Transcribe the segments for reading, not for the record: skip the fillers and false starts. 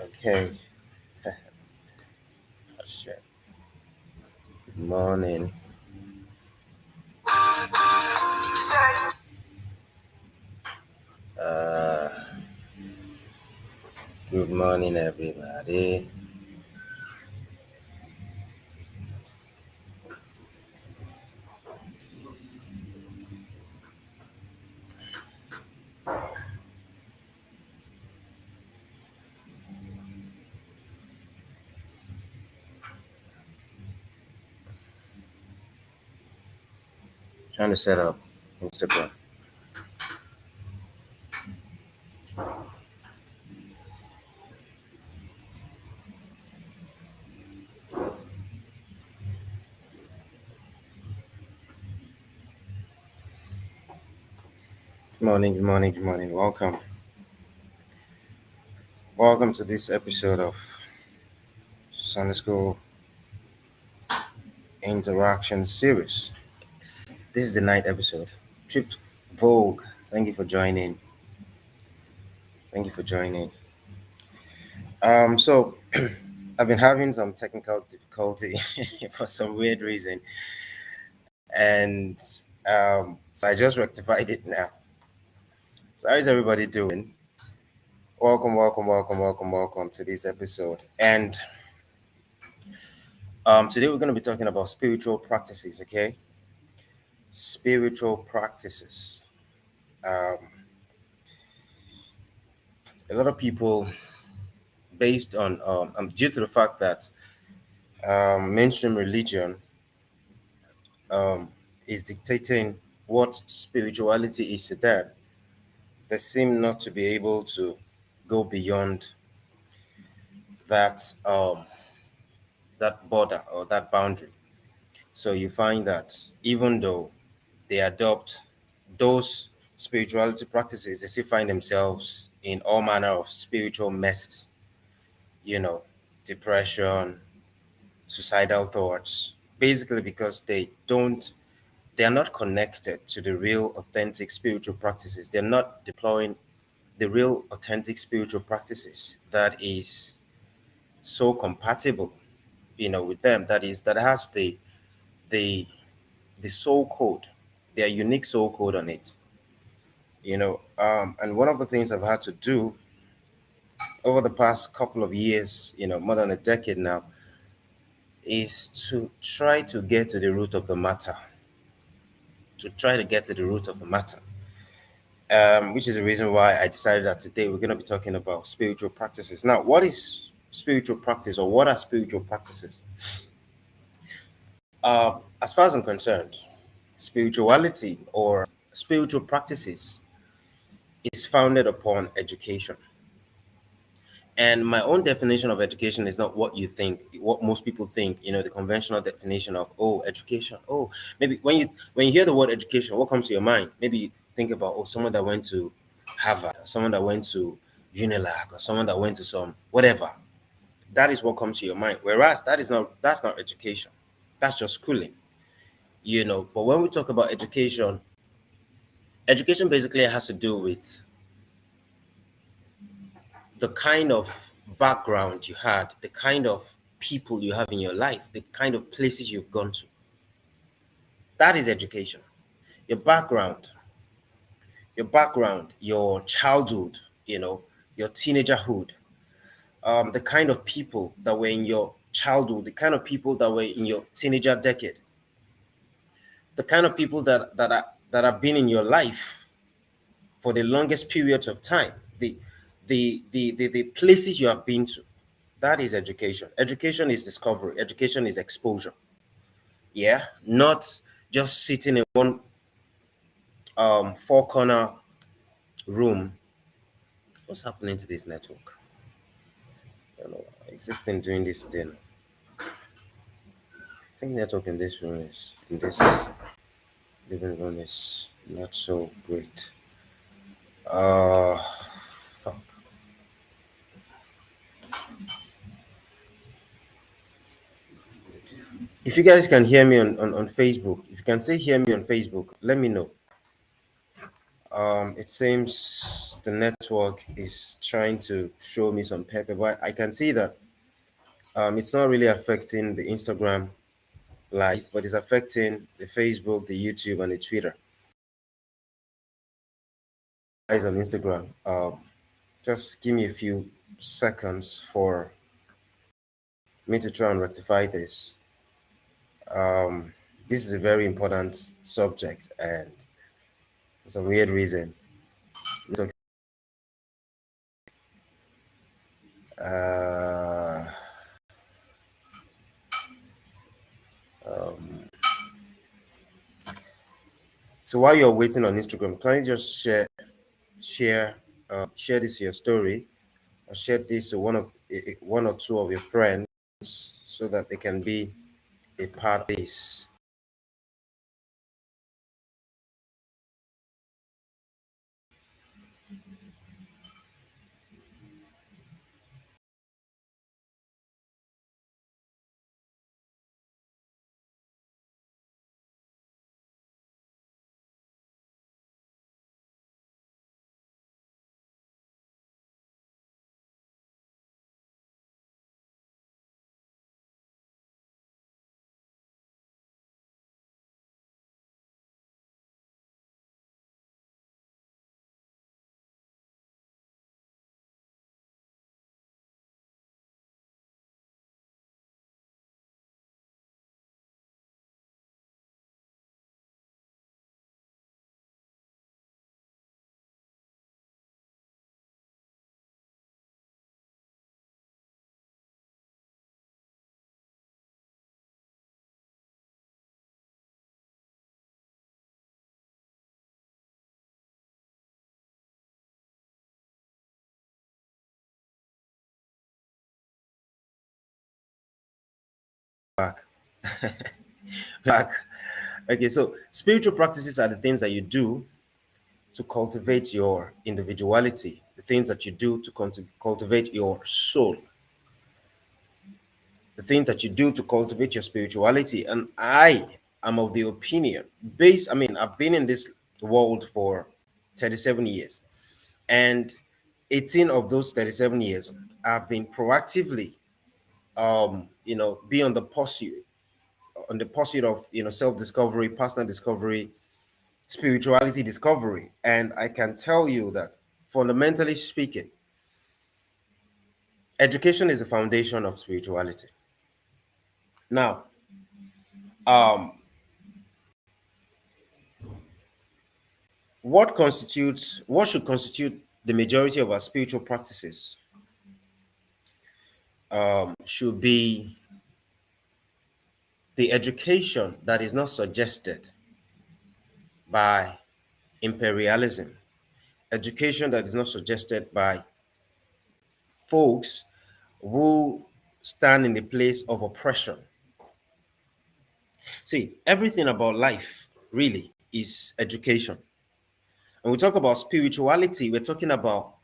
Okay. Oh, shit. Good morning. Uh, Good morning, everybody. Trying to set up Instagram. Good morning, good morning, good morning. Welcome. Welcome to this episode of Sunday School Interaction Series. This is the ninth episode. Tripped Vogue. Thank you for joining. Thank you for joining. So I've been having some technical difficulty for some weird reason, and so I just rectified it now. So how is everybody doing? Welcome to this episode. And today we're going to be talking about spiritual practices. Okay, spiritual practices. Um, a lot of people, based on due to the fact that mainstream religion um, is dictating what spirituality is to them, they seem not to be able to go beyond that that border or that boundary. So you find that even though they adopt those spirituality practices, they still find themselves in all manner of spiritual messes, you know, depression, suicidal thoughts, basically because they are not connected to the real authentic spiritual practices. They're not deploying the real authentic spiritual practices that is so compatible, with them. That has the the soul code, their unique soul code on it. And one of the things I've had to do over the past couple of years, more than a decade now, is to try to get to the root of the matter. To try to get to the root of the matter. Which is the reason why I decided that today we're going to be talking about spiritual practices. Now, what is spiritual practice, or what are spiritual practices? As far as I'm concerned, spirituality or spiritual practices is founded upon education. And my own definition of education is not what you think, what most people think, the conventional definition of, education. Oh, maybe when you hear the word education, what comes to your mind? Maybe you think about, someone that went to Harvard, or someone that went to Unilag, or someone that went to some whatever. That is what comes to your mind. Whereas that's not education. That's just schooling. But when we talk about education, education basically has to do with the kind of background you had, the kind of people you have in your life, the kind of places you've gone to. That is education. Your background, your childhood, your teenagerhood, the kind of people that were in your childhood, the kind of people that were in your teenager decade, the kind of people that have been in your life for the longest periods of time, the places you have been to. That is education. Education is discovery. Education is exposure. Yeah, not just sitting in one four corner room. What's happening to this network? I don't know. Is this thing doing this thing? I think network in this living room is not so great. Fuck. If you guys can hear me on Facebook, if you can still hear me on Facebook, let me know. It seems the network is trying to show me some pepper, but I can see that it's not really affecting the Instagram live, but it's affecting the Facebook, the YouTube, and the Twitter. Guys on Instagram, just give me a few seconds for me to try and rectify this. Um, this is a very important subject, and for some weird reason, so, uh, um, so while you're waiting on Instagram, can you just share this your story, or share this to one or two of your friends so that they can be a part of this. Back. Back. Okay, so spiritual practices are the things that you do to cultivate your individuality, the things that you do to cultivate your soul, the things that you do to cultivate your spirituality. And I am of the opinion, I've been in this world for 37 years, and 18 of those 37 years, I've been proactively, be on the pursuit of, self-discovery, personal discovery, spirituality discovery. And I can tell you that, fundamentally speaking, education is the foundation of spirituality. Now, um, what should constitute the majority of our spiritual practices should be the education that is not suggested by imperialism, education that is not suggested by folks who stand in the place of oppression. See, everything about life really is education. And we talk about spirituality, we're talking about,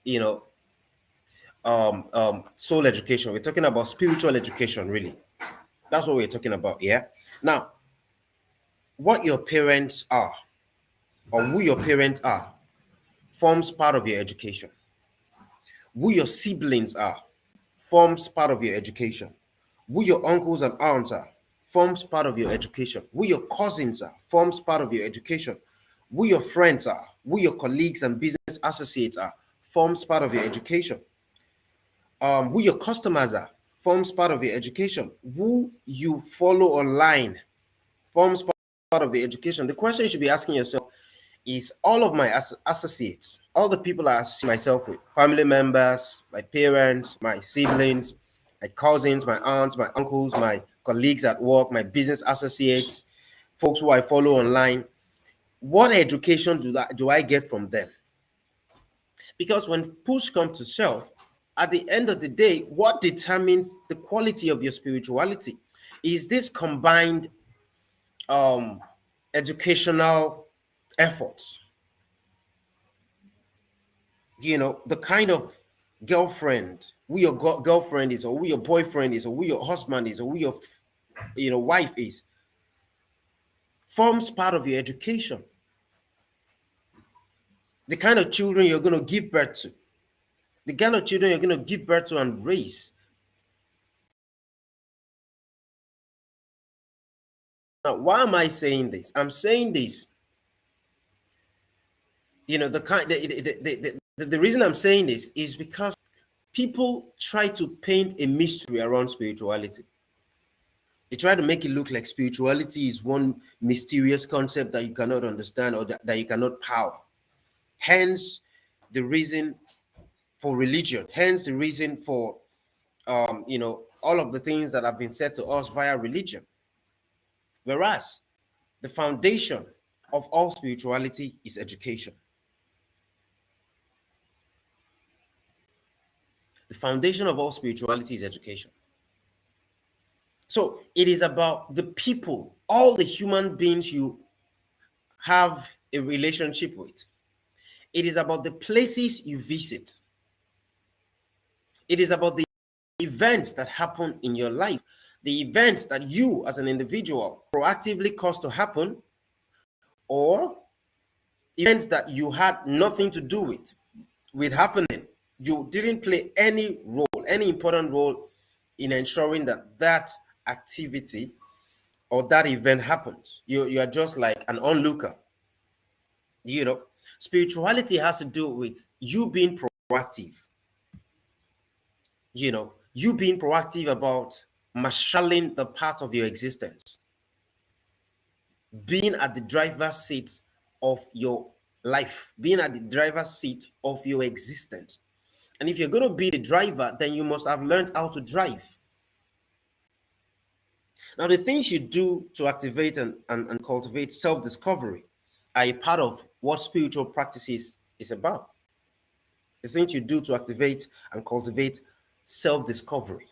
you know, soul education. We're talking about spiritual education, really. That's what we're talking about, yeah? Now, what your parents are, or who your parents are, forms part of your education. Who your siblings are forms part of your education. Who your uncles and aunts are forms part of your education. Who your cousins are forms part of your education. Who your friends are, who your colleagues and business associates are, forms part of your education. Who your customers are forms part of your education. Who you follow online forms part of the education. The question you should be asking yourself is, all of my associates, all the people I associate myself with, family members, my parents, my siblings, my cousins, my aunts, my uncles, my colleagues at work, my business associates, folks who I follow online, what education do I get from them? Because when push comes to shove, at the end of the day, what determines the quality of your spirituality is this combined um, educational efforts. The kind of girlfriend, who your girlfriend is, or who your boyfriend is, or who your husband is, or who your wife is, forms part of your education. the kind of children you're going to give birth to, the kind of children you're going to give birth to and raise. Now, why am I saying this? I'm saying this, the reason I'm saying this is because people try to paint a mystery around spirituality. They try to make it look like spirituality is one mysterious concept that you cannot understand, or that you cannot power. Hence, the reason for religion. Hence, the reason for all of the things that have been said to us via religion. Whereas the foundation of all spirituality is education. The foundation of all spirituality is education. So it is about the people, all the human beings you have a relationship with. It is about the places you visit. It is about the events that happen in your life, the events that you as an individual proactively caused to happen, or events that you had nothing to do with happening. You didn't play any role, any important role in ensuring that that activity or that event happens. You are just like an onlooker. Spirituality has to do with you being proactive. You being proactive about marshalling the part of your existence, being at the driver's seat of your life, being at the driver's seat of your existence. And if you're going to be the driver, then you must have learned how to drive. Now, the things you do to activate and cultivate self-discovery are a part of what spiritual practices is about. The things you do to activate and cultivate self-discovery.